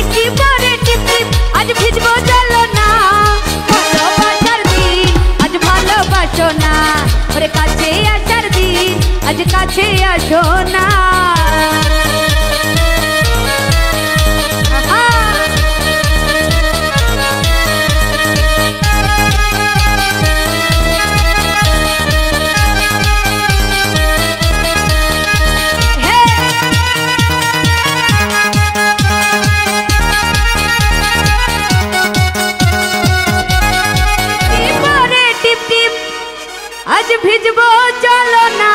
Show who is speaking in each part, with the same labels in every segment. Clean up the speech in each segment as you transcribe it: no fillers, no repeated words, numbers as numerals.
Speaker 1: বৃষ্টি পরে টিপ টিপ আজ ভিজবো চলো না ভালোবাসার দিন আজ ভালোবাসো না ওরে কাছে আসার দিন আজ কাছে আসো না আজ ভিজবো চলো না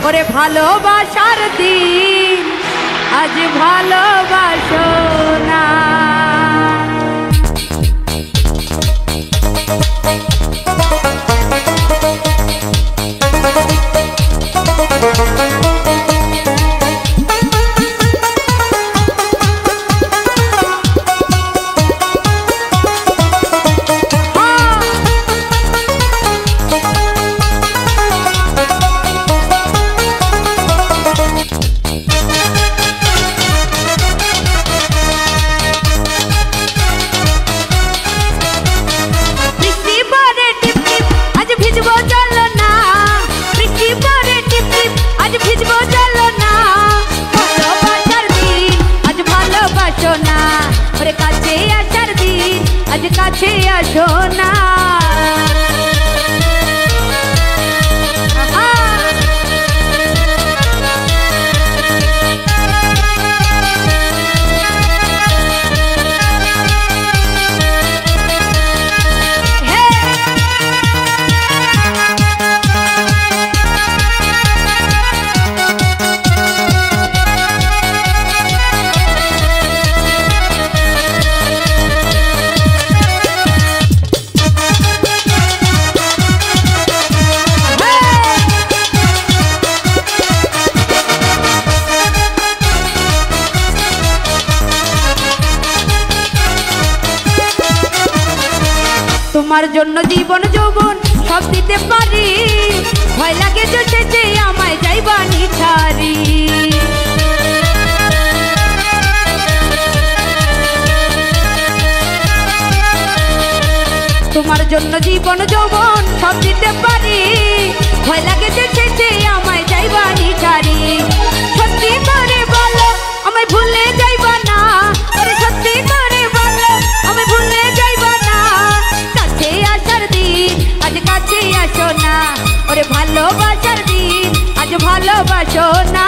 Speaker 1: ওরে ভালোবাসার দিন আজ ভালোবাসো না কাছে আসো না তোমার জন্য জীবন যৌবন সব দিতে পারি ভয় লাগে যে শেষে আমায় যাইবা নিছাড়ি তোমার জন্য জীবন যৌবন সব দিতে পারি ভয় লাগে যে শেষে আমায় যাইবা নিছাড়ি সত্যি করে বলো আমায় ভুলে যাইবা না আরে সত্যি করে বলো আমায় ভুলে যাইবা না কাছে আসার দিন আজ কাছে আসো না ওরে ভালোবাসার দিন আজ ভালোবাসো না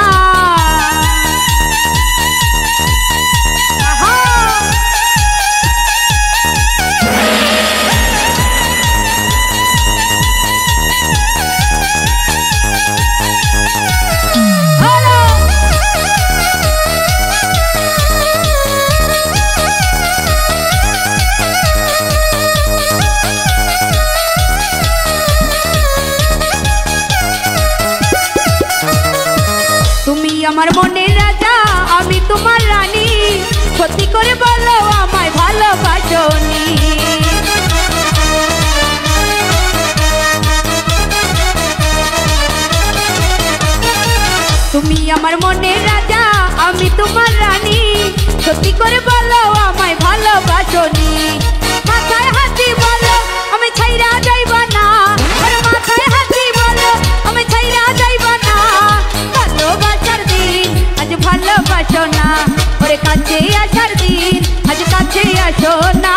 Speaker 1: তুমি আমার মনের রাজা আমি তোমার রানী সত্যি করে বলো আমায় ভালোবাসোনি তুমি আমার মনের রাজা আমি তোমার রানী সত্যি করে বলো আমায় ভালোবাসোনি মাথায় হাতি বলো আমি ছাইরা যাইবা না আরে মাথায় হাতি বলো আমি ছাইরা যাইবা না ভালোবাসার দিন আজ ভালোবাসো না ওরে কাছে আসার দিন আজ কাছে আসো না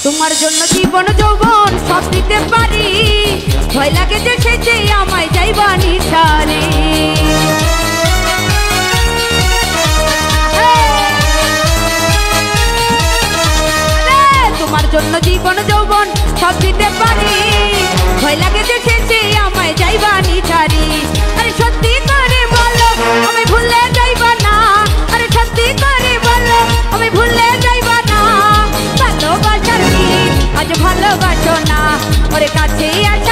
Speaker 1: তোমার জন্য জীবন যৌবন সব দিতে পারি ভয় লাগে যে শেষে আমায় যাইবা নিছাড়ি তোমার জন্য জীবন যৌবন সব দিতে পারি ভয় লাগে যে শেষে তোমার কাছে আসা